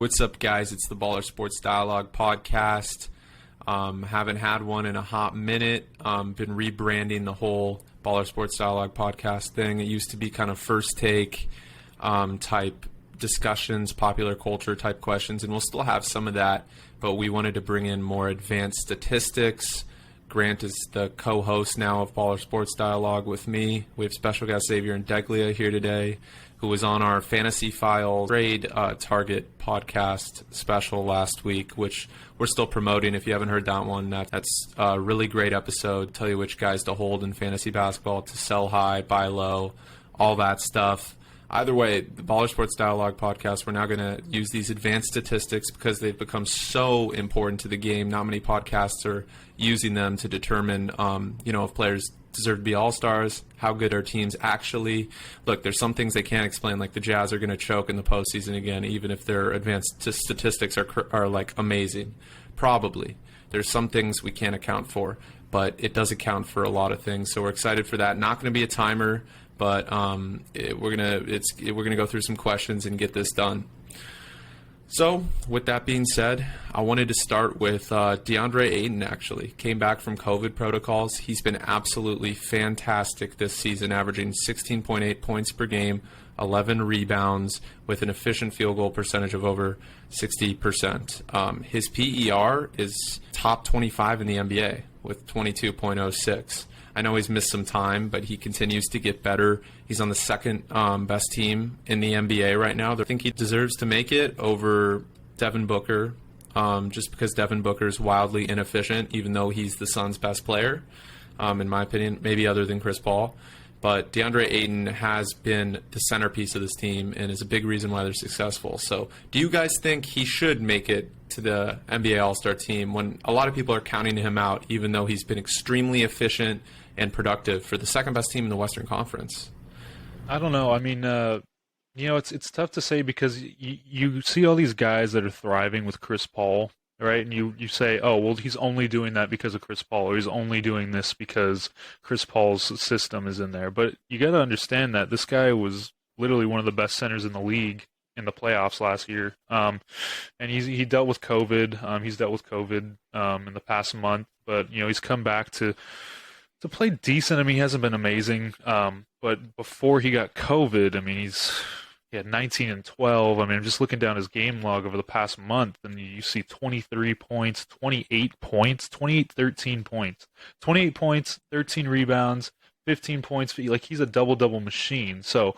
What's up, guys? It's the Baller Sports Dialogue podcast. Haven't had one in a hot minute. Been rebranding the whole Baller Sports Dialogue podcast thing. It used to be kind of first take type discussions, popular culture type questions, and we'll still have some of that, but we wanted to bring in more advanced statistics. Grant is the co-host now of Baller Sports Dialogue with me. We have special guest Xavier Ndeglia here today, who was on our Fantasy Files Trade Target podcast special last week, which we're still promoting. If you haven't heard that one, that's a really great episode. Tell you which guys to hold in fantasy basketball, to sell high, buy low, all that stuff. Either way, the Baller Sports Dialogue podcast, we're now going to use these advanced statistics because they've become so important to the game. Not many podcasts are using them to determine, if players deserve to be all-stars, how good are teams actually. Look, there's some things they can't explain, like the Jazz are going to choke in the postseason again, even if their advanced statistics are like amazing. Probably. There's some things we can't account for, but it does account for a lot of things. So we're excited for that. Not going to be a timer, but we're gonna go through some questions and get this done. So, with that being said, I wanted to start with Deandre Ayton. Actually, came back from COVID protocols. He's been absolutely fantastic this season, averaging 16.8 points per game, 11 rebounds, with an efficient field goal percentage of over 60%. His PER is top 25 in the NBA with 22.06. I know he's missed some time, but he continues to get better. He's on the second best team in the NBA right now. I think he deserves to make it over Devin Booker, just because Devin Booker is wildly inefficient, even though he's the Suns' best player, in my opinion, maybe other than Chris Paul. But Deandre Ayton has been the centerpiece of this team and is a big reason why they're successful. So do you guys think he should make it to the NBA All-Star team when a lot of people are counting him out, even though he's been extremely efficient and productive for the second best team in the Western Conference? I don't know. I mean, it's tough to say because you see all these guys that are thriving with Chris Paul, right? And you say, oh, well, he's only doing that because of Chris Paul, or he's only doing this because Chris Paul's system is in there. But you got to understand that this guy was literally one of the best centers in the league in the playoffs last year. And he dealt with COVID. He's dealt with COVID in the past month, but he's come back to play decent. I mean, he hasn't been amazing, but before he got COVID, I mean, he had 19 and 12. I mean, I'm just looking down his game log over the past month, and you see 23 points, 28 points, 28, 13 points, 28 points, 13 rebounds, 15 points. Like, he's a double-double machine. So,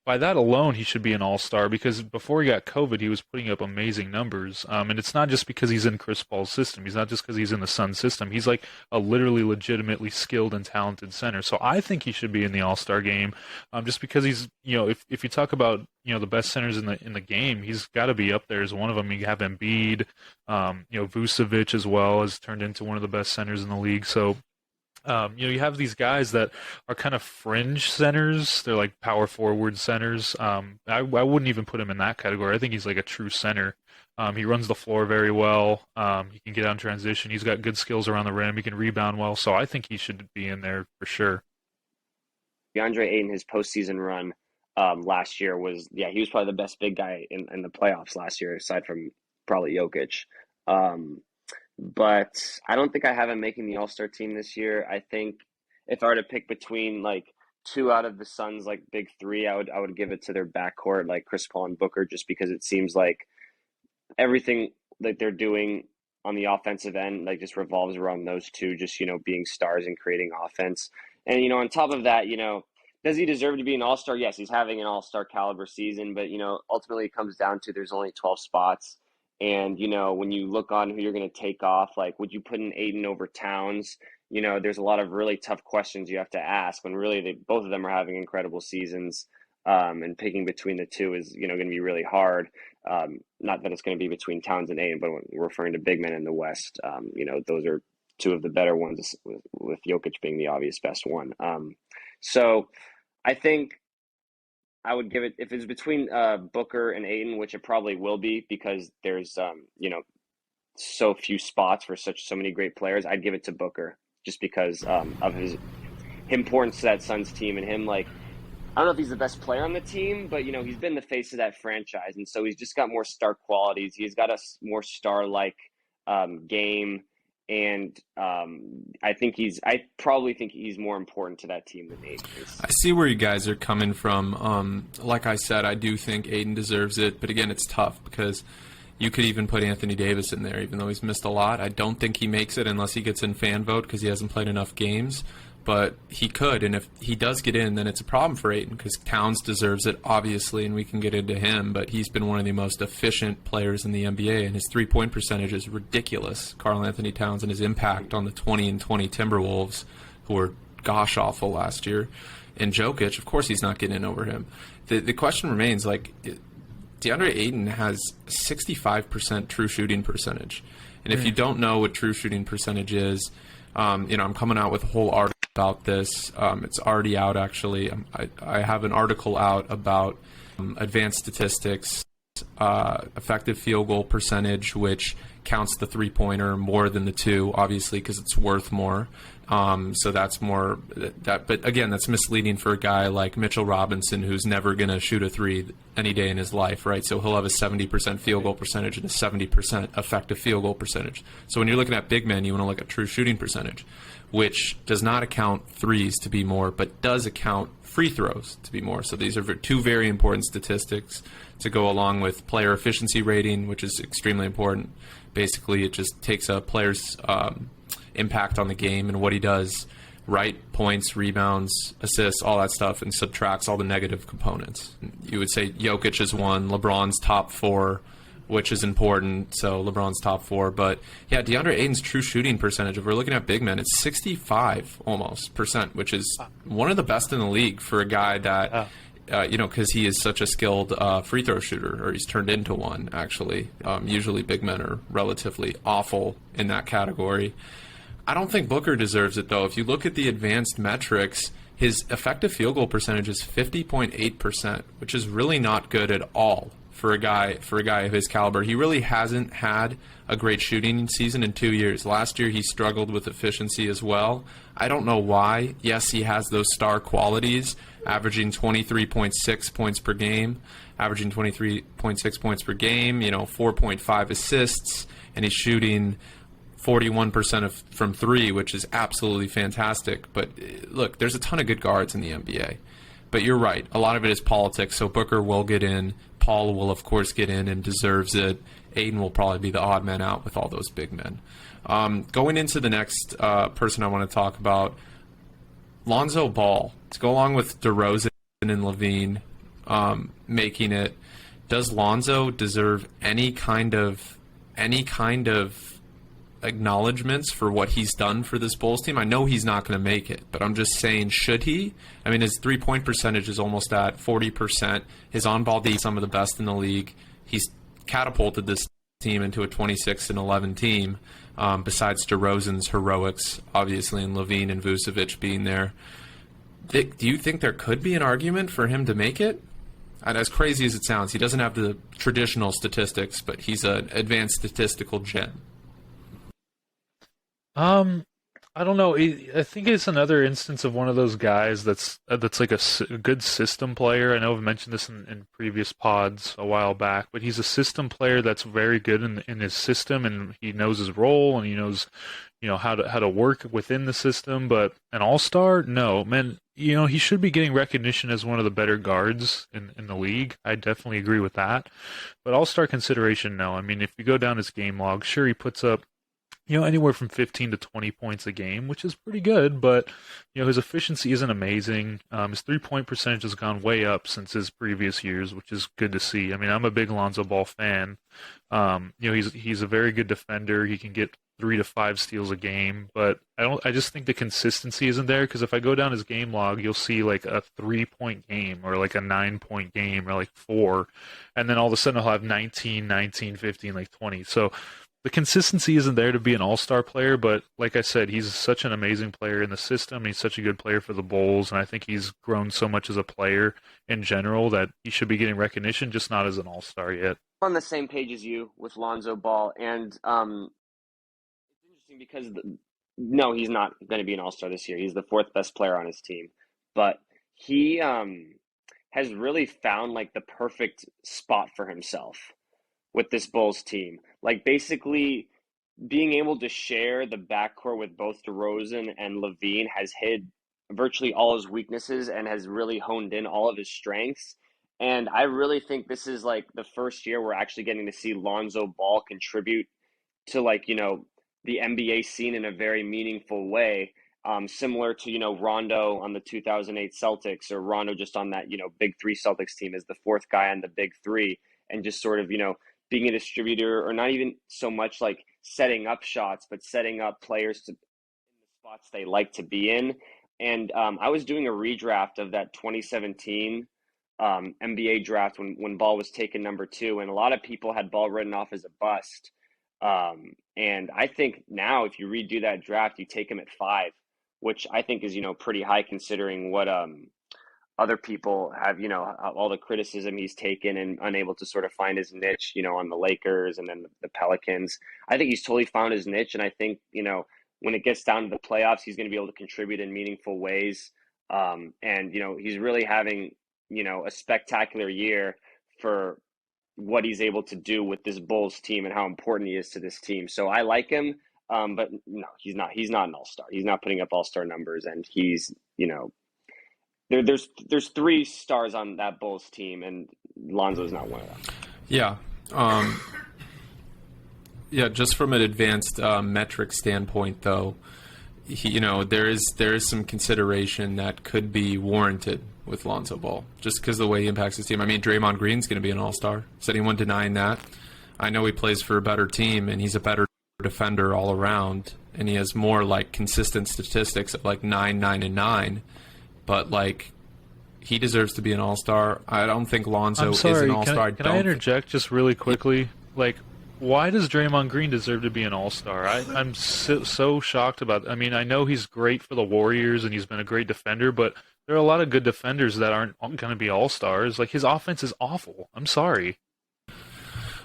by that alone, he should be an all-star because before he got COVID, he was putting up amazing numbers. And it's not just because he's in Chris Paul's system. He's not just because he's in the Suns system. He's like a literally legitimately skilled and talented center. So I think he should be in the all-star game just because he's, if you talk about, the best centers in the game, he's got to be up there as one of them. You have Embiid, Vucevic as well has turned into one of the best centers in the league. So, you have these guys that are kind of fringe centers. They're like power forward centers. I wouldn't even put him in that category. I think he's like a true center. He runs the floor very well. He can get on transition. He's got good skills around the rim. He can rebound well. So I think he should be in there for sure. Deandre Ayton, his postseason run last year was, he was probably the best big guy in the playoffs last year, aside from probably Jokic. But I don't think I have him making the All-Star team this year. I think if I were to pick between like two out of the Suns, like big three, I would give it to their backcourt, like Chris Paul and Booker, just because it seems like everything that they're doing on the offensive end, like just revolves around those two, just, being stars and creating offense. And, on top of that, does he deserve to be an All-Star? Yes, he's having an All-Star caliber season, but, ultimately it comes down to there's only 12 spots. And, when you look on who you're going to take off, like, would you put in Ayton over Towns? There's a lot of really tough questions you have to ask when really both of them are having incredible seasons. And picking between the two is, going to be really hard. Not that it's going to be between Towns and Ayton, but when we're referring to big men in the West, those are two of the better ones, with Jokic being the obvious best one. So I think I would give it, if it's between Booker and Ayton, which it probably will be because there's so few spots for so many great players, I'd give it to Booker just because of his importance to that Suns team and him like I don't know if he's the best player on the team, but he's been the face of that franchise, and so he's just got more star qualities. He's got a more star-like game, and I probably think he's more important to that team than Ayton is. I see where you guys are coming from. Like I said, I do think Ayton deserves it, but again, it's tough because you could even put Anthony Davis in there, even though he's missed a lot. I don't think he makes it unless he gets in fan vote because he hasn't played enough games. But he could, and if he does get in, then it's a problem for Ayton because Towns deserves it, obviously, and we can get into him. But he's been one of the most efficient players in the NBA, and his three-point percentage is ridiculous. Karl Anthony Towns and his impact on the 20-20 Timberwolves, who were gosh-awful last year. And Jokic, of course he's not getting in over him. The question remains, DeAndre Ayton has 65% true shooting percentage. And if you don't know what true shooting percentage is, I'm coming out with a whole article about this. It's already out, actually. I have an article out about advanced statistics, effective field goal percentage, which counts the three-pointer more than the two, obviously, because it's worth more. So that's more that. But again, that's misleading for a guy like Mitchell Robinson, who's never going to shoot a three any day in his life, right? So he'll have a 70% field goal percentage and a 70% effective field goal percentage. So when you're looking at big men, you want to look at true shooting percentage, which does not account threes to be more, but does account free throws to be more. So these are two very important statistics to go along with player efficiency rating, which is extremely important. Basically, it just takes a player's impact on the game and what he does, right? Points, rebounds, assists, all that stuff, and subtracts all the negative components. You would say Jokic is one, LeBron's top four, which is important, so LeBron's top four. But yeah, DeAndre Ayton's true shooting percentage, if we're looking at big men, it's 65 almost percent, which is one of the best in the league for a guy that because he is such a skilled free throw shooter, or he's turned into one, actually. Usually big men are relatively awful in that category. I don't think Booker deserves it, though. If you look at the advanced metrics, his effective field goal percentage is 50.8%, which is really not good at all for a guy of his caliber. He really hasn't had a great shooting season in 2 years. Last year, he struggled with efficiency as well. I don't know why. Yes, he has those star qualities, averaging 23.6 points per game, 4.5 assists, and he's shooting 41% from three, which is absolutely fantastic. But look, there's a ton of good guards in the NBA. But you're right. A lot of it is politics. So Booker will get in. Paul will, of course, get in and deserves it. Ayton will probably be the odd man out with all those big men. Going into the next person I want to talk about, Lonzo Ball. To go along with DeRozan and Levine making it, does Lonzo deserve any kind of acknowledgments for what he's done for this Bulls team? I know he's not going to make it, but I'm just saying, should he? I mean, his three-point percentage is almost at 40%. His on-ball D is some of the best in the league. He's catapulted this team into a 26-11 team, besides DeRozan's heroics, obviously, and Levine and Vucevic being there. Do you think there could be an argument for him to make it? And as crazy as it sounds, he doesn't have the traditional statistics, but he's an advanced statistical gem. I don't know. I think it's another instance of one of those guys that's like a good system player. I know I've mentioned this in previous pods a while back, but he's a system player that's very good in his system, and he knows his role, and he knows, how to work within the system. But an all-star, no, man. He should be getting recognition as one of the better guards in the league. I definitely agree with that. But all-star consideration, no. I mean, if you go down his game log, sure, he puts up anywhere from 15 to 20 points a game, which is pretty good, but, his efficiency isn't amazing. His three-point percentage has gone way up since his previous years, which is good to see. I mean, I'm a big Lonzo Ball fan. He's a very good defender. He can get 3 to 5 steals a game, but I just think the consistency isn't there, because if I go down his game log, you'll see like a 3-point game or like a 9-point game or like 4, and then all of a sudden he'll have 19, 15, like 20. So the consistency isn't there to be an all-star player, but like I said, he's such an amazing player in the system. He's such a good player for the Bulls, and I think he's grown so much as a player in general that he should be getting recognition, just not as an all-star yet. I'm on the same page as you with Lonzo Ball, and it's interesting because no, he's not going to be an all-star this year. He's the 4th best player on his team, but he has really found like the perfect spot for himself with this Bulls team. Like basically being able to share the backcourt with both DeRozan and Levine has hid virtually all his weaknesses and has really honed in all of his strengths. And I really think this is like the first year we're actually getting to see Lonzo Ball contribute to like, the NBA scene in a very meaningful way. Similar to, Rondo on the 2008 Celtics, or Rondo just on that, big three Celtics team as the fourth guy on the big three, and just sort of, being a distributor, or not even so much like setting up shots, but setting up players to in the spots they like to be in. And I was doing a redraft of that 2017 NBA draft when Ball was taken number 2, and a lot of people had Ball written off as a bust. And I think now if you redo that draft, you take him at 5, which I think is, pretty high considering what other people have, all the criticism he's taken and unable to sort of find his niche, on the Lakers and then the Pelicans. I think he's totally found his niche, and I think, when it gets down to the playoffs, he's going to be able to contribute in meaningful ways. And, he's really having, a spectacular year for what he's able to do with this Bulls team and how important he is to this team. So I like him, but no, he's not an all-star. He's not putting up all-star numbers, and he's, there's 3 stars on that Bulls team, and Lonzo's not one of them. Yeah. Yeah, just from an advanced metric standpoint, though, there is some consideration that could be warranted with Lonzo Ball, just because of the way he impacts his team. I mean, Draymond Green's going to be an all-star. Is anyone denying that? I know he plays for a better team, and he's a better defender all around, and he has more, like, consistent statistics of, like, 9, 9, and 9. But, like, he deserves to be an all-star. I don't think Lonzo is an all-star. Can I interject just really quickly? Like, why does Draymond Green deserve to be an all-star? I'm so shocked about it. I mean, I know he's great for the Warriors and he's been a great defender, but there are a lot of good defenders that aren't going to be all-stars. Like, his offense is awful. I'm sorry.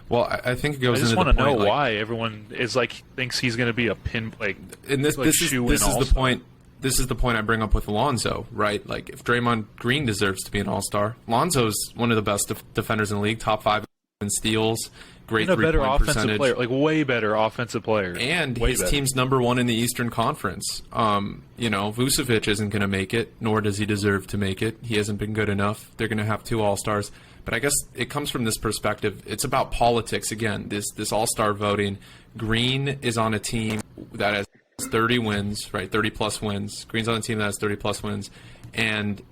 Well, I think it goes into the point. I just want to know why everyone is like thinks he's going to be a pin, like, and this is the point. This is the point I bring up with Lonzo, right? Like, if Draymond Green deserves to be an all-star, Lonzo's one of the best defenders in the league, top 5 in steals, great three-point percentage. Player, like way better offensive player. And his team's number 1 in the Eastern Conference. Vucevic isn't going to make it, nor does he deserve to make it. He hasn't been good enough. They're going to have 2 all-stars. But I guess it comes from this perspective. It's about politics again, this all-star voting. Green is on a team that has 30 wins, right? 30-plus wins. Green's on a team that has 30-plus wins. And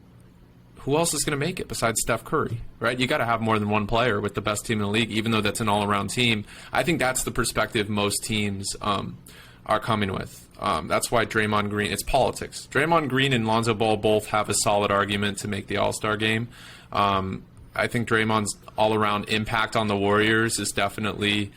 who else is going to make it besides Steph Curry, right? You got to have more than one player with the best team in the league, even though that's an all-around team. I think that's the perspective most teams are coming with. That's why Draymond Green, it's politics. Draymond Green and Lonzo Ball both have a solid argument to make the All-Star game. I think Draymond's all-around impact on the Warriors is definitely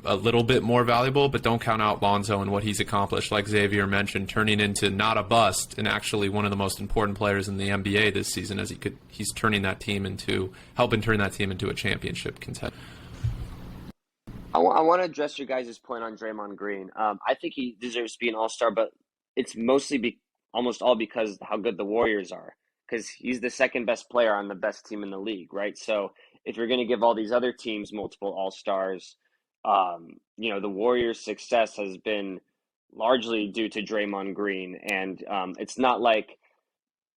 a little bit more valuable, but don't count out Lonzo and what he's accomplished, like Xavier mentioned, turning into not a bust and actually one of the most important players in the NBA this season, as he's helping turn that team into a championship contender. I want to address your guys' point on Draymond Green. I think he deserves to be an all-star, but it's mostly almost all because how good the Warriors are, because he's the second best player on the best team in the league, right? So if you're going to give all these other teams multiple all-stars, the Warriors' success has been largely due to Draymond Green. And it's not like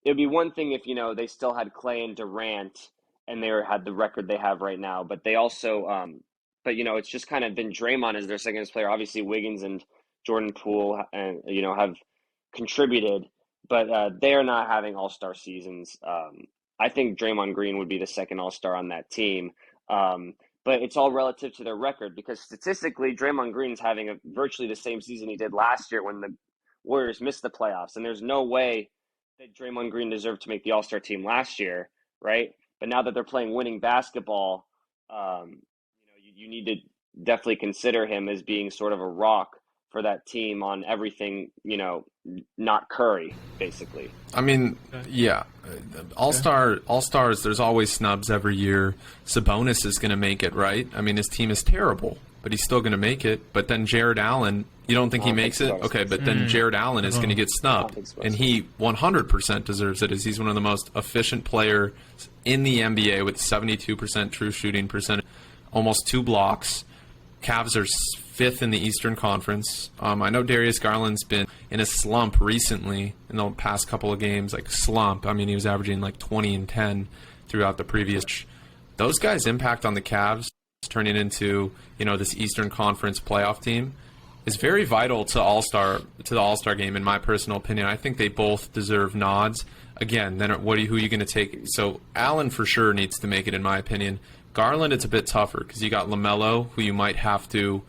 it would be one thing if, they still had Clay and Durant and they had the record they have right now. But they also, it's just kind of been Draymond as their second best player. Obviously, Wiggins and Jordan Poole, have contributed, but they are not having all-star seasons. I think Draymond Green would be the second all-star on that team. But it's all relative to their record, because statistically, Draymond Green's having virtually the same season he did last year when the Warriors missed the playoffs. And there's no way that Draymond Green deserved to make the All-Star team last year, right? But now that they're playing winning basketball, you need to definitely consider him as being sort of a rock for that team on everything, not Curry, basically. I mean, yeah. All-stars, there's always snubs every year. Sabonis is going to make it, right? I mean, his team is terrible. but he's still going to make it. But then Jarrett Allen, you don't think he makes it? Okay, but then Jarrett Allen is going to get snubbed, and he 100% deserves it, as he's one of the most efficient players in the NBA with 72% true shooting percentage, almost 2 blocks. Cavs are 5th in the Eastern Conference. I know Darius Garland's been in a slump recently in the past couple of games, like slump. I mean, he was averaging like 20 and 10 throughout the previous. Those guys' impact on the Cavs turning into, this Eastern Conference playoff team is very vital to the All-Star game, in my personal opinion. I think they both deserve nods. Again, then who are you going to take? So Allen for sure needs to make it, in my opinion. Garland, it's a bit tougher because you got LaMelo, who you might have to,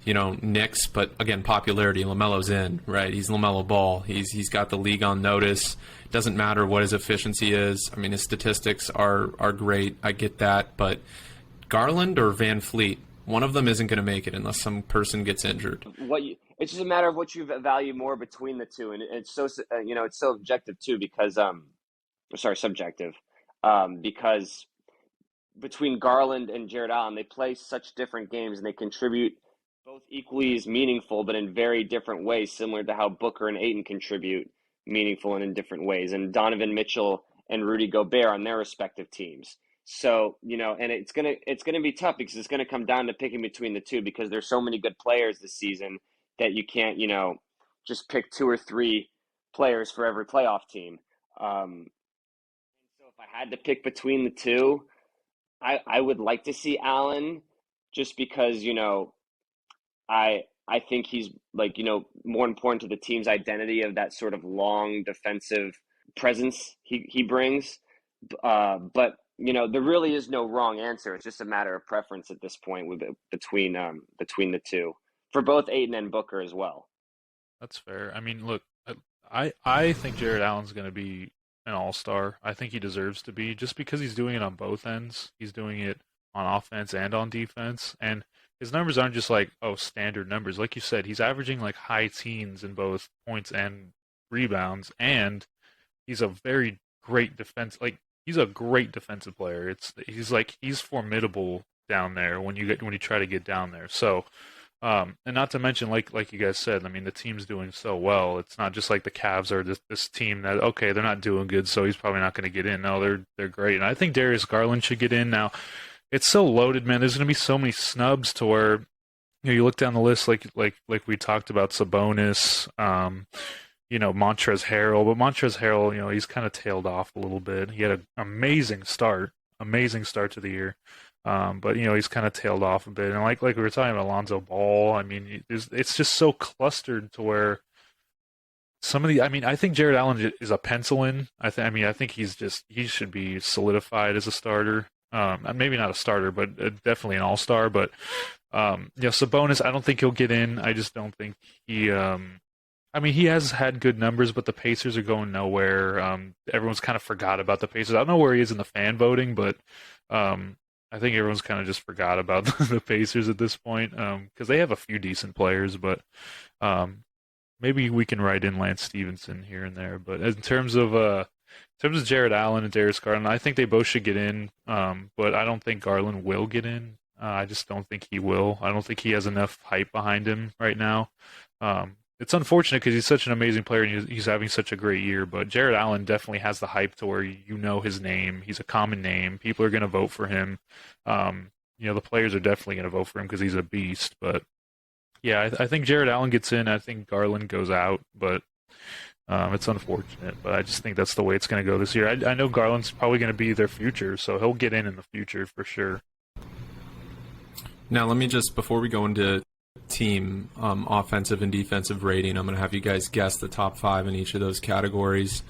nix. But again, popularity, LaMelo's in, right? He's LaMelo Ball. He's got the league on notice. Doesn't matter what his efficiency is. I mean, his statistics are great. I get that, but Garland or VanFleet, one of them isn't going to make it unless some person gets injured. It's just a matter of what you value more between the two, and it's so it's so objective too because subjective, because between Garland and Jarrett Allen, they play such different games and they contribute both equally as meaningful, but in very different ways, similar to how Booker and Ayton contribute meaningful and in different ways, and Donovan Mitchell and Rudy Gobert on their respective teams. So, and it's gonna be tough because it's gonna come down to picking between the two because there's so many good players this season that you can't, just pick 2 or 3 players for every playoff team. So if I had to pick between the two, I would like to see Allen just because, I think he's more important to the team's identity of that sort of long defensive presence he brings. But there really is no wrong answer. It's just a matter of preference at this point between the two for both Ayton and Booker as well. That's fair. I mean, look, I think Jarrett Allen's going to be an all-star. I think he deserves to be just because he's doing it on both ends. He's doing it on offense and on defense, and his numbers aren't just standard numbers. Like you said, he's averaging like high teens in both points and rebounds, and he's a very great defense. He's a great defensive player. He's formidable down there when you try to get down there. So, and not to mention, like you guys said, I mean, the team's doing so well. It's not just like the Cavs are this team that, okay, they're not doing good, so he's probably not going to get in. No, they're great. And I think Darius Garland should get in. Now, it's so loaded, man. There's going to be so many snubs to where, you look down the list, like we talked about Sabonis, Montrezl Harrell. But Montrezl Harrell, he's kind of tailed off a little bit. He had an amazing start to the year. But he's kind of tailed off a bit, and like we were talking about Lonzo Ball, I mean, it's just so clustered to where I think Jarrett Allen is a pencil in. I think he should be solidified as a starter. Maybe not a starter, but definitely an all-star. But Sabonis, I don't think he'll get in. I just don't think he. He has had good numbers, but the Pacers are going nowhere. Everyone's kind of forgot about the Pacers. I don't know where he is in the fan voting, but I think everyone's kind of just forgot about the Pacers at this point because they have a few decent players, but maybe we can write in Lance Stevenson here and there. But in terms of Jarrett Allen and Darius Garland, I think they both should get in, but I don't think Garland will get in. I just don't think he will. I don't think he has enough hype behind him right now. It's unfortunate because he's such an amazing player and he's having such a great year, but Jarrett Allen definitely has the hype to where his name. He's a common name. People are going to vote for him. The players are definitely going to vote for him because he's a beast. But, yeah, I think Jarrett Allen gets in. I think Garland goes out, but it's unfortunate. But I just think that's the way it's going to go this year. I know Garland's probably going to be their future, so he'll get in the future for sure. Now, let me just, before we go into team offensive and defensive rating, I'm going to have you guys guess the top 5 in each of those categories.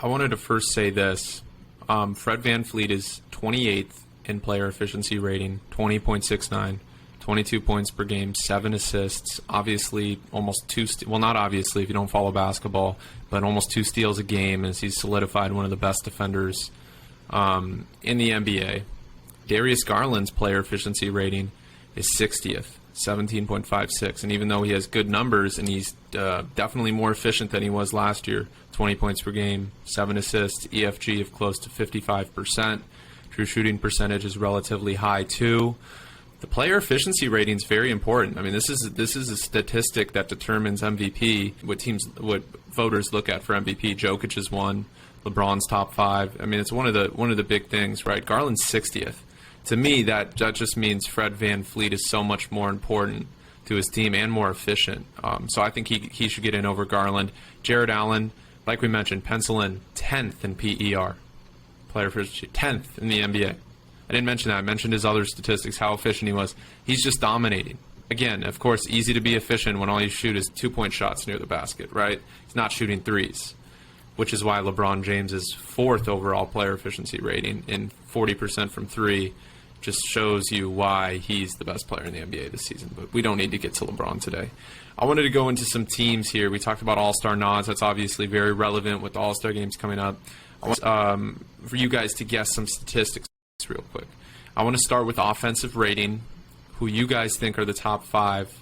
I wanted to first say this. Fred VanFleet is 28th in player efficiency rating, 20.69, 22 points per game, 7 assists, obviously almost 2 not obviously if you don't follow basketball, but almost 2 steals a game as he's solidified one of the best defenders in the NBA. Darius Garland's player efficiency rating is 60th. 17.56, and even though he has good numbers and he's definitely more efficient than he was last year, 20 points per game, 7 assists, EFG of close to 55%. True shooting percentage is relatively high too. The player efficiency rating is very important. I mean, this is a statistic that determines MVP. What voters look at for MVP. Jokic is one. LeBron's top 5. I mean, it's one of the big things, right? Garland's 60th. To me, that just means Fred VanFleet is so much more important to his team and more efficient. So I think he should get in over Garland. Jarrett Allen, like we mentioned, pencil in 10th in PER, player efficiency, 10th in the NBA. I didn't mention that. I mentioned his other statistics, how efficient he was. He's just dominating. Again, of course, easy to be efficient when all you shoot is 2-point shots near the basket, right? He's not shooting threes, which is why LeBron James is 4th overall player efficiency rating in 40% from 3. Just shows you why he's the best player in the NBA this season. But we don't need to get to LeBron today. I wanted to go into some teams here. We talked about All-Star nods. That's obviously very relevant with the All-Star games coming up. I want for you guys to guess some statistics real quick. I want to start with offensive rating, who you guys think are the top 5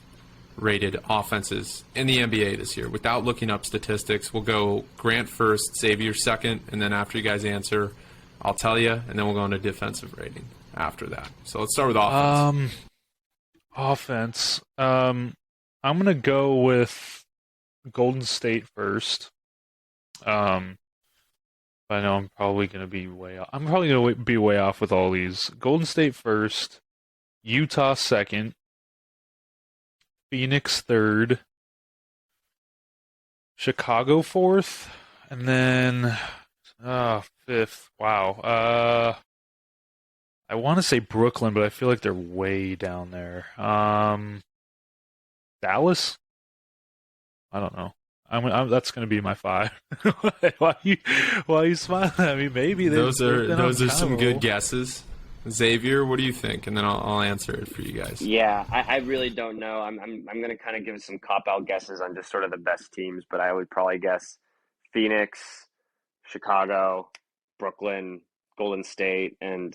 rated offenses in the NBA this year. Without looking up statistics, we'll go Grant first, Xavier second, and then after you guys answer, I'll tell you, and then we'll go into defensive rating after that. So let's start with offense. Offense. I'm going to go with Golden State first. I know I'm probably going to be way off. I'm probably going to be way off with all these. Golden State first, Utah second, Phoenix third, Chicago fourth, and then fifth. Wow. I want to say Brooklyn, but I feel like they're way down there. Dallas? I don't know. That's going to be my 5. Why are you smiling at me? Maybe those are some good guesses. Xavier, what do you think? And then I'll answer it for you guys. Yeah, I really don't know. I'm going to kind of give some cop-out guesses on just sort of the best teams, but I would probably guess Phoenix, Chicago, Brooklyn, Golden State, and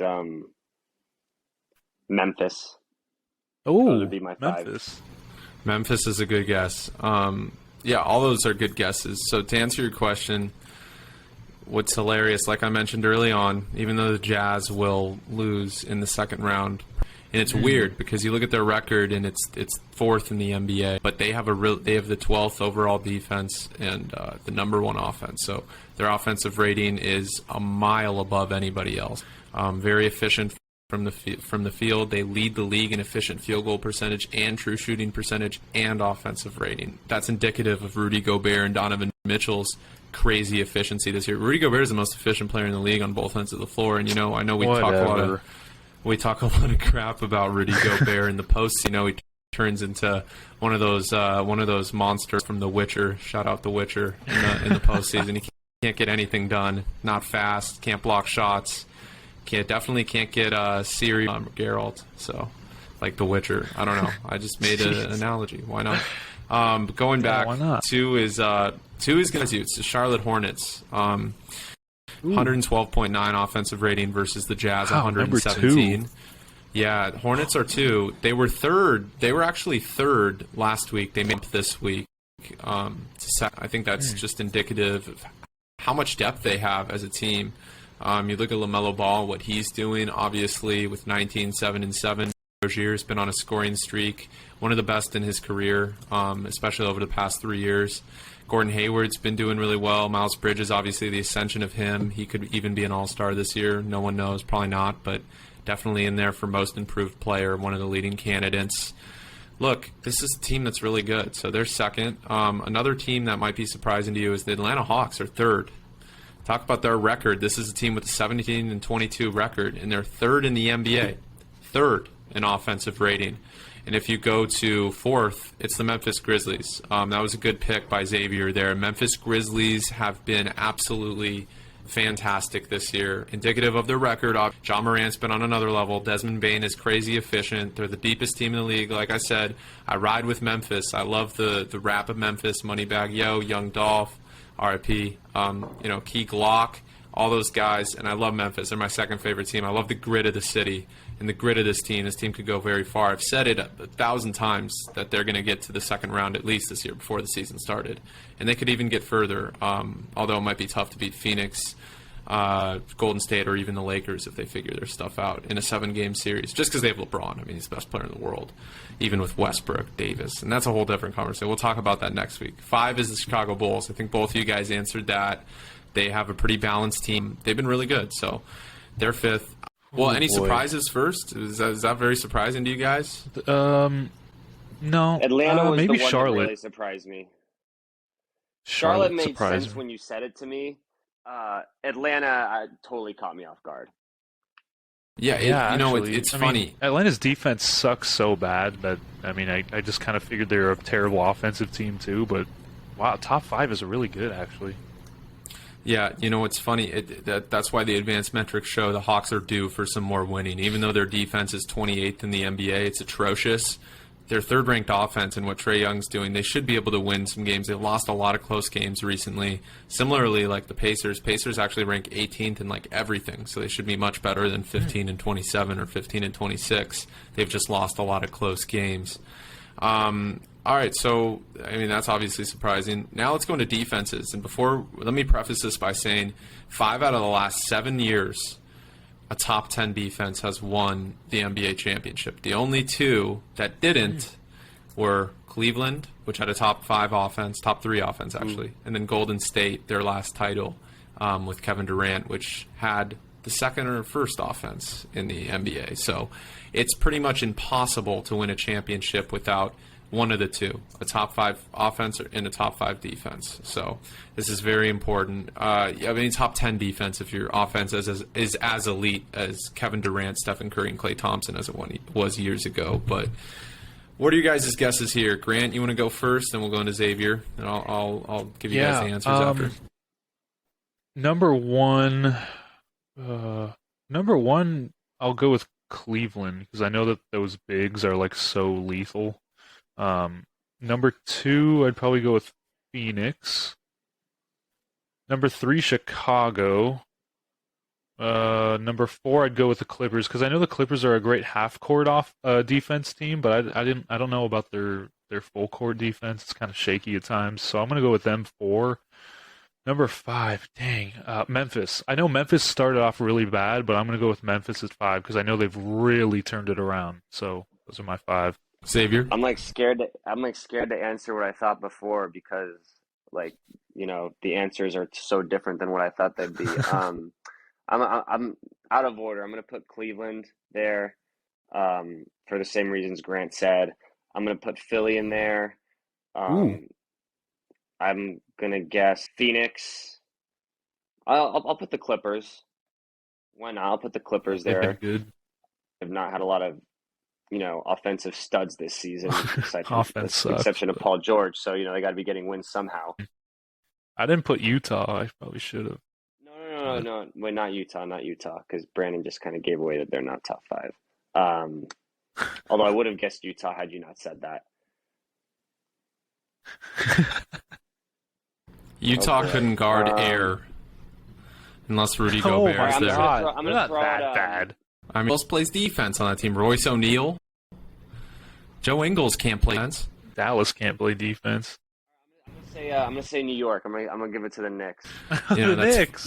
Memphis. Oh, those would be my 5. Memphis. Memphis is a good guess. Yeah, all those are good guesses. So to answer your question, what's hilarious, like I mentioned early on, even though the Jazz will lose in the second round, and it's weird because you look at their record and it's 4th in the NBA, but they have the 12th overall defense and the number 1 offense. So their offensive rating is a mile above anybody else. Very efficient from the field. They lead the league in efficient field goal percentage and true shooting percentage and offensive rating. That's indicative of Rudy Gobert and Donovan Mitchell's crazy efficiency this year. Rudy Gobert is the most efficient player in the league on both ends of the floor, and I know we talk a lot of crap about Rudy Gobert in the posts. He turns into one of those monsters from The Witcher. Shout out The Witcher in the postseason. He can't get anything done. Not fast. Can't block shots. Definitely can't get Ciri Geralt. So, like The Witcher. I don't know. I just made an analogy. Why not? But going back, why not? two is going to it's the Charlotte Hornets. 112.9 offensive rating versus the Jazz 117. Yeah, Hornets are 2. They were third. They were actually third last week. They made up this week. I think that's just indicative of how much depth they have as a team. You look at LaMelo Ball, what he's doing, obviously, with 19, 7, and 7. Rozier's been on a scoring streak, one of the best in his career, especially over the past 3 years. Gordon Hayward's been doing really well. Miles Bridges, obviously, the ascension of him. He could even be an all-star this year. No one knows, probably not, but definitely in there for most improved player, one of the leading candidates. Look, this is a team that's really good, so they're second. Another team that might be surprising to you is the Atlanta Hawks are third. Talk about their record. This is a team with a 17-22 record, and they're third in the NBA. Third in offensive rating. And if you go to fourth, it's the Memphis Grizzlies. That was a good pick by Xavier there. Memphis Grizzlies have been absolutely fantastic this year. Indicative of their record. John Morant's been on another level. Desmond Bane is crazy efficient. They're the deepest team in the league. Like I said, I ride with Memphis. I love the rap of Memphis. Moneybag Yo, Young Dolph, RIP, Key Glock, all those guys. And I love Memphis. They're my second favorite team. I love the grit of the city and the grit of this team. This team could go very far. I've said it 1,000 times that they're going to get to the second round at least this year before the season started. And they could even get further, although it might be tough to beat Phoenix. Golden State or even the Lakers if they figure their stuff out in a 7-game series, just because they have LeBron. I mean, he's the best player in the world, even with Westbrook, Davis, and that's a whole different conversation. We'll talk about that next week. 5 is the Chicago Bulls. I think both of you guys answered that. They have a pretty balanced team. They've been really good, so they're 5th. Well, any surprises first? Is that very surprising to you guys? No. Atlanta was maybe the one Charlotte. that really surprised me. Charlotte made surprised sense when you said it to me. Atlanta totally caught me off guard. Yeah, actually, it's I funny. mean, Atlanta's defense sucks so bad that, I mean, I just kind of figured they're a terrible offensive team too, but wow, top 5 is really good, actually. Yeah, it's funny. That's why the advanced metrics show the Hawks are due for some more winning. Even though their defense is 28th in the NBA, it's atrocious. Their third-ranked offense and what Trae Young's doing, they should be able to win some games. They've lost a lot of close games recently. Similarly, like the Pacers actually rank 18th in like everything, so they should be much better than 15 and 27 or 15 and 26. They've just lost a lot of close games. All right, so, I mean, that's obviously surprising. Now let's go into defenses. And let me preface this by saying 5 out of the last 7 years, a top 10 defense has won the NBA championship. The only 2 that didn't were Cleveland, which had a top 3 offense actually, and then Golden State, their last title with Kevin Durant, which had the second or first offense in the NBA. So it's pretty much impossible to win a championship without one of the 2, a top 5 offense and a top 5 defense. So this is very important. I mean, top 10 defense if your offense is as elite as Kevin Durant, Stephen Curry, and Klay Thompson as it was years ago. But what are your guys' guesses here? Grant, you want to go first, then we'll go into Xavier, and I'll give you guys the answers after. Number one, I'll go with Cleveland because I know that those bigs are like so lethal. Number 2, I'd probably go with Phoenix. Number 3, Chicago. Number 4, I'd go with the Clippers because I know the Clippers are a great half-court defense team, but I don't know about their full-court defense. It's kind of shaky at times, so I'm gonna go with them 4. Number 5, Memphis. I know Memphis started off really bad, but I'm gonna go with Memphis at 5 because I know they've really turned it around. So those are my 5. Xavier? I'm scared to answer what I thought before because the answers are so different than what I thought they'd be. I'm out of order. I'm going to put Cleveland there for the same reasons Grant said. I'm going to put Philly in there. I'm going to guess Phoenix. I'll put the Clippers. Why not? I'll put the Clippers there. Good. I've not had a lot of offensive studs this season, exception of Paul George. So, they got to be getting wins somehow. I didn't put Utah. I probably should have. No. Wait, not Utah, because Brandon just kind of gave away that they're not top 5. Although I would have guessed Utah had you not said that. Utah couldn't guard air unless Rudy Gobert is there. I'm gonna not throw that out, bad. I mean, else plays defense on that team. Royce O'Neal. Joe Ingles can't play defense. Dallas can't play defense. I'm gonna say New York. I'm gonna give it to the Knicks. Knicks.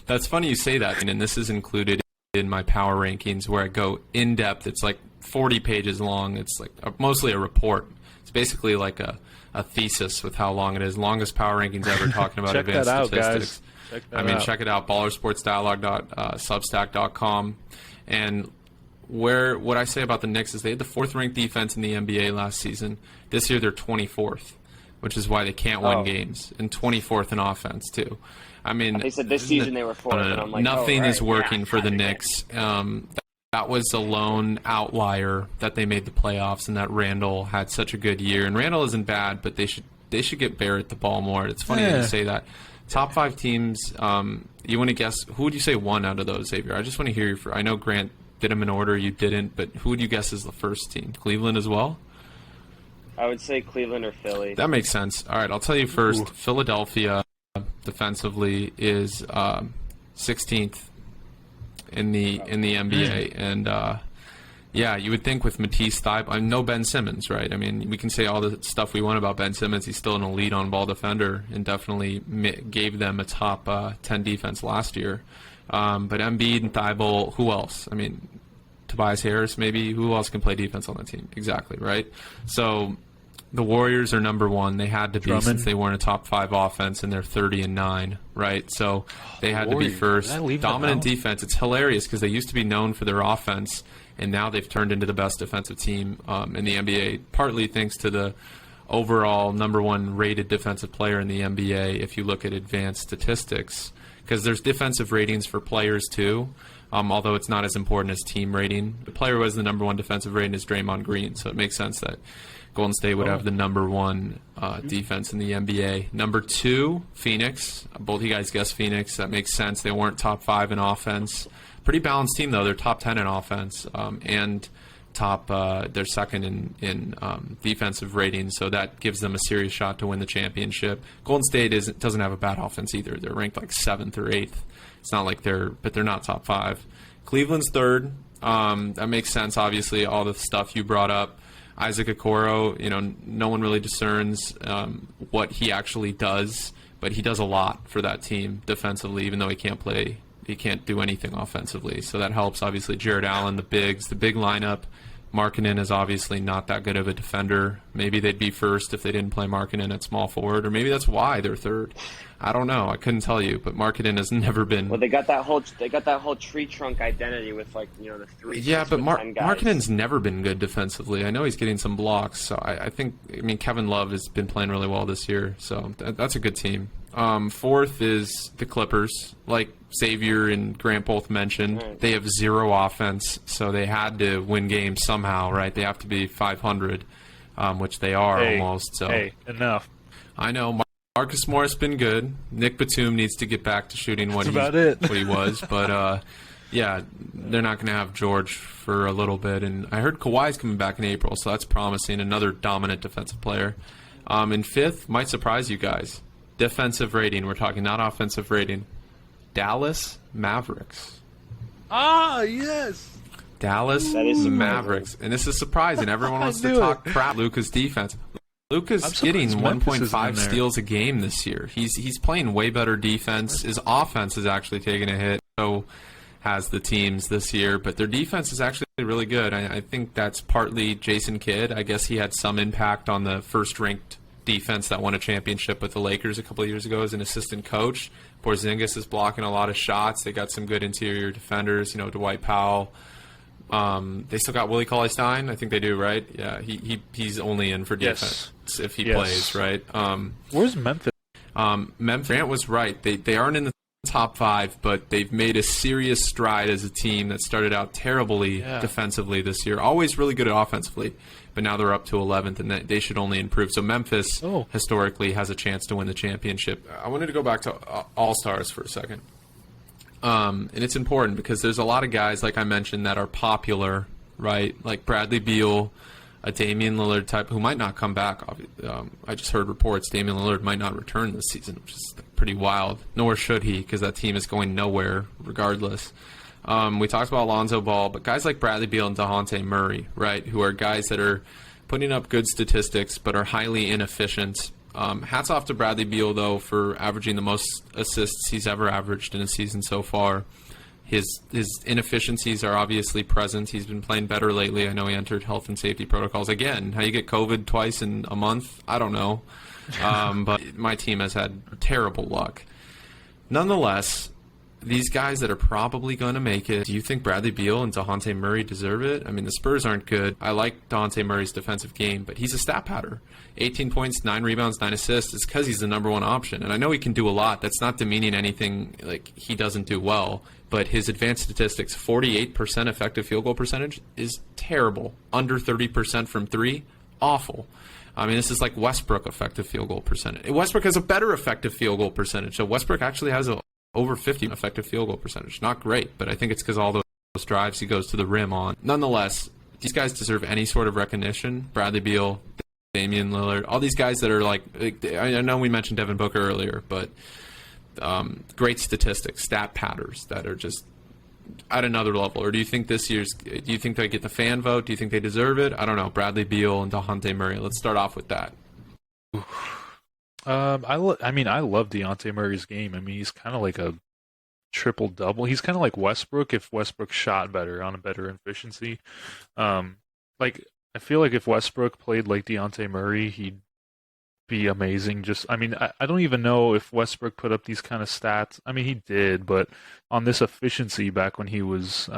That's funny you say that, and this is included in my power rankings where I go in depth. It's like 40 pages long. It's like mostly a report. It's basically like a thesis with how long it is. Longest power rankings ever talking about Check advanced that out, statistics. guys. Check it out, ballersportsdialogue.substack.com. And what I say about the Knicks is they had the 4th-ranked defense in the NBA last season. This year they're 24th, which is why they can't win games, and 24th in offense too. I mean, they said this season they were 4th, and I'm like, nothing is working for the Knicks. That was the lone outlier that they made the playoffs, and that Randall had such a good year. And Randall isn't bad, but they should get Barrett the ball more. It's funny that you say that. Top 5 teams, you want to guess, who would you say won out of those, Xavier? I just want to hear I know Grant did them in order, you didn't, but who would you guess is the first team? Cleveland as well? I would say Cleveland or Philly. That makes sense. All right, I'll tell you first. Ooh. Philadelphia defensively is 16th in the NBA, and Yeah, you would think with Matisse Thybulle, no Ben Simmons, right? I mean, we can say all the stuff we want about Ben Simmons. He's still an elite on-ball defender and definitely gave them a top 10 defense last year. But Embiid and Thybulle, who else? I mean, Tobias Harris, maybe. Who else can play defense on that team? Exactly, right? So the Warriors are number one. They had to be since they weren't a top 5 offense and they're 30-9, right? So they had to be first. Dominant defense. It's hilarious because they used to be known for their offense, and now they've turned into the best defensive team in the NBA, partly thanks to the overall number 1 rated defensive player in the NBA if you look at advanced statistics, because there's defensive ratings for players too, although it's not as important as team rating. The player who has the number 1 defensive rating is Draymond Green, so it makes sense that Golden State would have the number 1 defense in the NBA. Number 2, Phoenix. Both you guys guessed Phoenix. That makes sense. They weren't top 5 in offense. Pretty balanced team, though. They're top 10 in offense and they're second in defensive rating, so that gives them a serious shot to win the championship. Golden State doesn't have a bad offense either. They're ranked like 7th or 8th. It's not like they're not top 5. Cleveland's 3rd. That makes sense, obviously, all the stuff you brought up. Isaac Okoro, no one really discerns what he actually does, but he does a lot for that team defensively, even though he can't do anything offensively. So that helps, obviously. Jarrett Allen, the big lineup. Markkanen is obviously not that good of a defender. Maybe they'd be first if they didn't play Markkanen at small forward, or maybe that's why they're 3rd. I don't know. I couldn't tell you, but Markkanen has never been. Well, they got that whole tree trunk identity with the 3. Yeah, but Markkanen's never been good defensively. I know he's getting some blocks, so I think Kevin Love has been playing really well this year, so that's a good team. 4th is the Clippers, like Xavier and Grant both mentioned. Right. They have 0 offense, so they had to win games somehow, right? They have to be 500, which they are almost. So enough. I know. Marcus Morris been good. Nick Batum needs to get back to shooting what he was, but yeah, they're not going to have George for a little bit. And I heard Kawhi's coming back in April, so that's promising. Another dominant defensive player. In 5th, might surprise you guys. Defensive rating. We're talking not offensive rating. Dallas Mavericks. Ah, yes. Dallas Mavericks. And this is surprising. Everyone wants to talk crap Luka's defense. Luka's getting 1.5 steals a game this year. He's playing way better defense. His offense is actually taking a hit. So has the teams this year, but their defense is actually really good. I think that's partly Jason Kidd. I guess he had some impact on the first-ranked defense that won a championship with the Lakers a couple of years ago as an assistant coach. Porzingis is blocking a lot of shots. They got some good interior defenders, Dwight Powell. They still got Willie Cauley-Stein. I think they do, right? Yeah, he's only in for defense if he plays, right? Where's Memphis? Memphis. Grant was right. They aren't in the top 5, but they've made a serious stride as a team that started out terribly defensively this year. Always really good at offensively, but now they're up to 11th, and they should only improve. So Memphis historically has a chance to win the championship. I wanted to go back to All-Stars for a second. And it's important because there's a lot of guys, like I mentioned, that are popular, right? Like Bradley Beal, a Damian Lillard type, who might not come back. I just heard reports Damian Lillard might not return this season, which is pretty wild. Nor should he, because that team is going nowhere regardless. We talked about Lonzo Ball, but guys like Bradley Beal and Dahunte Murray, right, who are guys that are putting up good statistics but are highly inefficient. Hats off to Bradley Beal, though, for averaging the most assists he's ever averaged in a season so far. His inefficiencies are obviously present. He's been playing better lately. I know he entered health and safety protocols. Again, how you get COVID twice in a month, I don't know. But my team has had terrible luck. Nonetheless, these guys that are probably going to make it, do you think Bradley Beal and Dahunte Murray deserve it? I mean, the Spurs aren't good. I like Dahunte Murray's defensive game, but he's a stat patter. 18 points, 9 rebounds, 9 assists. It's because he's the number 1 option. And I know he can do a lot. That's not demeaning anything like he doesn't do well. But his advanced statistics, 48% effective field goal percentage is terrible. Under 30% from 3, awful. I mean, this is like Westbrook effective field goal percentage. Westbrook has a better effective field goal percentage. So Westbrook actually has a over 50 effective field goal percentage. Not great, but I think it's because all those drives he goes to the rim on. Nonetheless, these guys deserve any sort of recognition. Bradley Beal, Damian Lillard, all these guys that are like I know we mentioned Devin Booker earlier, but great statistics, stat patterns that are just at another level, or do you think this year's? Do you think they get the fan vote? Do you think they deserve it? I don't know. Bradley Beal and Dahunte Murray. Let's start off with that. I mean, I love Deontay Murray's game. I mean, he's kind of like a triple double. He's kind of like Westbrook if Westbrook shot better on a better efficiency. Like I feel like if Westbrook played like Deontay Murray, he'd be amazing. I mean, I don't even know if Westbrook put up these kind of stats. I mean, he did, but on this efficiency back when he was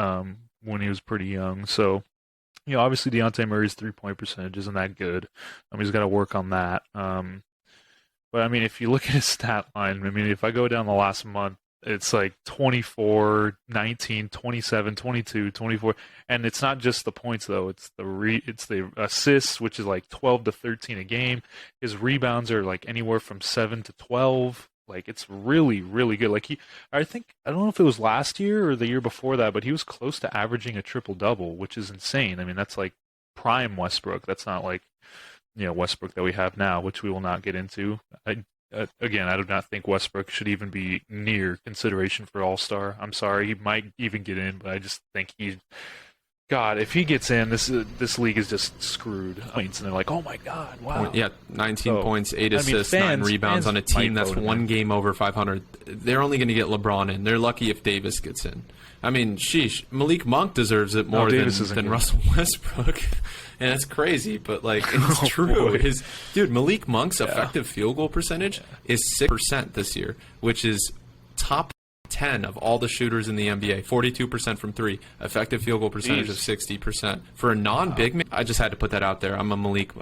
pretty young. So, you know, obviously Deontay Murray's 3-point percentage isn't that good. He's got to work on that. But I mean, if you look at his stat line, I mean, if I go down the last month, it's like 24, 19, 27, 22, 24. And it's not just the points, though. It's the assists, which is like 12 to 13 a game. His rebounds are like anywhere from 7 to 12. Like, it's really, really good. Like, I don't know if it was last year or the year before that, but he was close to averaging a triple-double, which is insane. I mean, that's like prime Westbrook. That's not like, you know, Westbrook that we have now, which we will not get into. Again, I do not think Westbrook should even be near consideration for All-Star. I'm sorry, he might even get in, but I just think God, if he gets in, this league is just screwed. And they're like, oh my God, wow. Yeah, 19 points, 8 assists, 9 rebounds on a team that's one game over 500. They're only going to get LeBron in. They're lucky if Davis gets in. I mean, sheesh, Malik Monk deserves it more than Russell Westbrook. And it's crazy, but like it's true. Dude, Malik Monk's effective field goal percentage is 6% this year, which is top 10 of all the shooters in the NBA. 42% from 3, effective field goal percentage of 60%. For a non-big man, I just had to put that out there. I'm a Malik.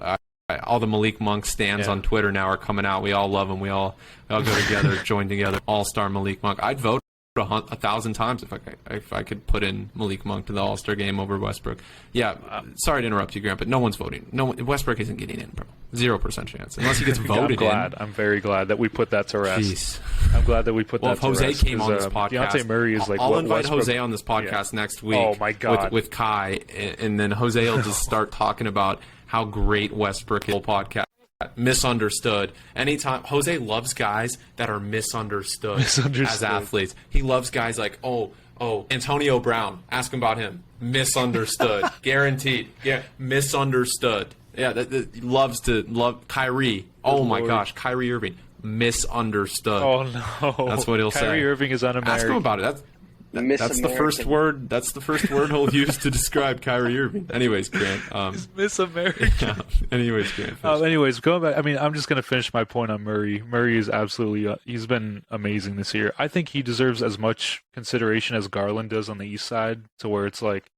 All the Malik Monk stands on Twitter now are coming out. We all love him. We all go together, join together. All-star Malik Monk. I'd vote 1,000 times if I could put in Malik Monk to the All-Star game over Westbrook. Yeah, sorry to interrupt you, Grant, but no one's voting. Westbrook isn't getting in, bro. 0% chance unless he gets voted in. I'm very glad that we put that to rest. Jeez. I'm glad that we put that to rest. Well, if Jose came on this podcast, Deontay Murray is like I'll invite Jose on this podcast next week. Oh my God, with Kai, and then Jose will just start talking about how great Westbrook is. Podcast. Misunderstood. Anytime Jose loves guys that are misunderstood as athletes. He loves guys like Antonio Brown. Ask him about him. Misunderstood. Guaranteed. Yeah, misunderstood. Yeah, he loves Kyrie. Oh my gosh, Kyrie Irving. Misunderstood. Oh no, that's what he'll say. Kyrie Irving is un-American. Ask him about it. That's the first word. That's the first word he'll use to describe Kyrie Irving. Anyways, Grant. He's Miss American. Yeah. Anyways, Grant. Anyways, going back. I mean, I'm just gonna finish my point on Murray. Murray is absolutely. He's been amazing this year. I think he deserves as much consideration as Garland does on the East side, to where it's like,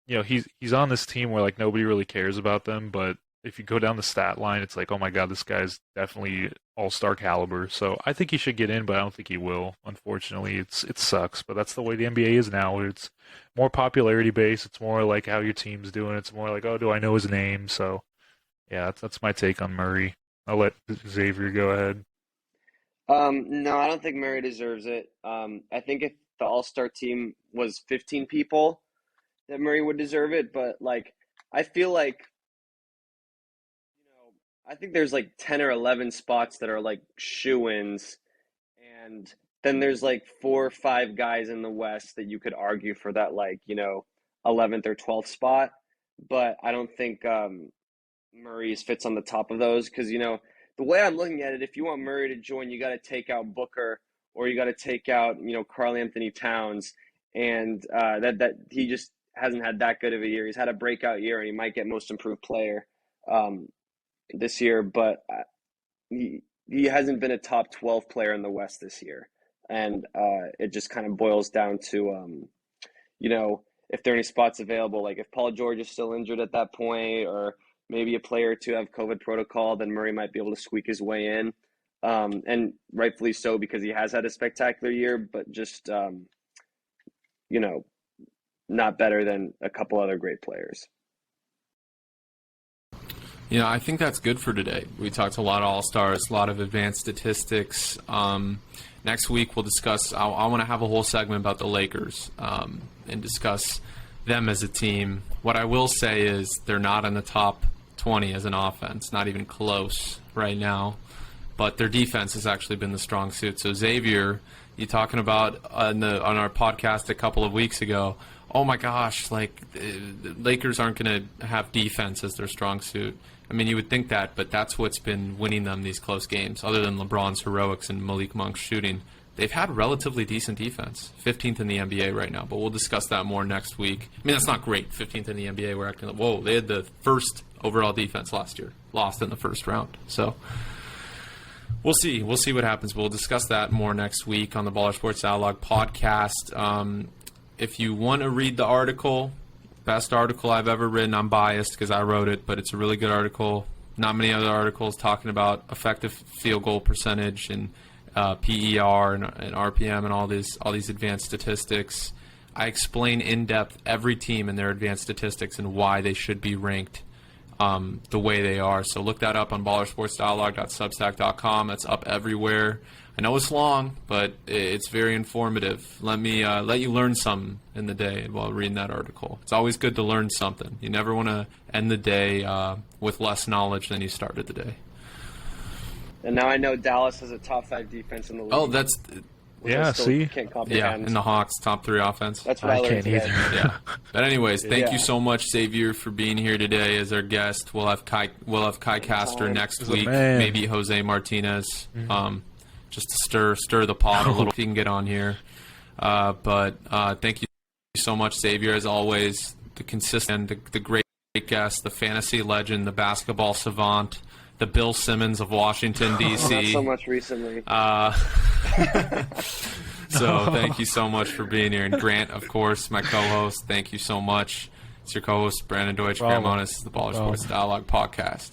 you know, he's on this team where like nobody really cares about them, but if you go down the stat line, it's like, oh my God, this guy's definitely all-star caliber. So I think he should get in, but I don't think he will. Unfortunately, it sucks, but that's the way the NBA is now. It's more popularity based. It's more like how your team's doing. It's more like, oh, do I know his name? So yeah, that's my take on Murray. I'll let Xavier go ahead. No, I don't think Murray deserves it. I think if the all-star team was 15 people, that Murray would deserve it. But like, I feel like, I think there's like 10 or 11 spots that are like shoo-ins, and then there's like 4 or 5 guys in the West that you could argue for that, like, 11th or 12th spot. But I don't think Murray fits on the top of those, because, the way I'm looking at it, if you want Murray to join, you got to take out Booker, or you got to take out, Karl Anthony Towns, and that he just hasn't had that good of a year. He's had a breakout year, and he might get most improved player this year, but he hasn't been a top 12 player in the West this year. And it just kind of boils down to, if there are any spots available, like if Paul George is still injured at that point, or maybe a player or two have COVID protocol, then Murray might be able to squeak his way in. And rightfully so, because he has had a spectacular year, but just, not better than a couple other great players. I think that's good for today. We talked a lot of all-stars, a lot of advanced statistics. Next week we'll discuss, I want to have a whole segment about the Lakers and discuss them as a team. What I will say is they're not in the top 20 as an offense, not even close right now. But their defense has actually been the strong suit. So Xavier, You talking about on our podcast a couple of weeks ago, oh my gosh, like the Lakers aren't going to have defense as their strong suit. I mean, you would think that, but that's what's been winning them these close games. Other than LeBron's heroics and Malik Monk's shooting, they've had relatively decent defense. 15th in the NBA right now, but we'll discuss that more next week. I mean, that's not great. 15th in the NBA, we're acting like, whoa, they had the first overall defense last year, lost in the first round. So we'll see. We'll see what happens. We'll discuss that more next week on the Baller Sports Dialogue podcast. If you want to read the article, best article I've ever written. I'm biased because I wrote it, but it's a really good article. Not many other articles talking about effective field goal percentage and PER and RPM and all these advanced statistics. I explain in depth every team and their advanced statistics and why they should be ranked the way they are. So look that up on ballersportsdialogue.substack.com. That's up everywhere. I know it's long, but it's very informative. Let me let you learn something in the day while reading that article. It's always good to learn something. You never want to end the day with less knowledge than you started the day. And now I know Dallas has a top 5 defense in the league. Oh, that's see? Can't yeah, comprehend. and the Hawks top 3 offense. That's what I learned can't today. either. Yeah. But anyways, thank Yeah. you so much, Xavier, for being here today as our guest. We'll have Kai Caster next He's a week. man. Maybe Jose Martinez, just to stir the pot a little. If he can get on here. But thank you so much, Xavier, as always. The consistent, the great guest, the fantasy legend, the basketball savant, the Bill Simmons of Washington D.C. Not so much recently. So thank you so much for being here. And Grant, of course, my co-host, thank you so much. It's your co-host, Brandon Deutsch. Graham on. This is the Baller Sports Dialogue podcast.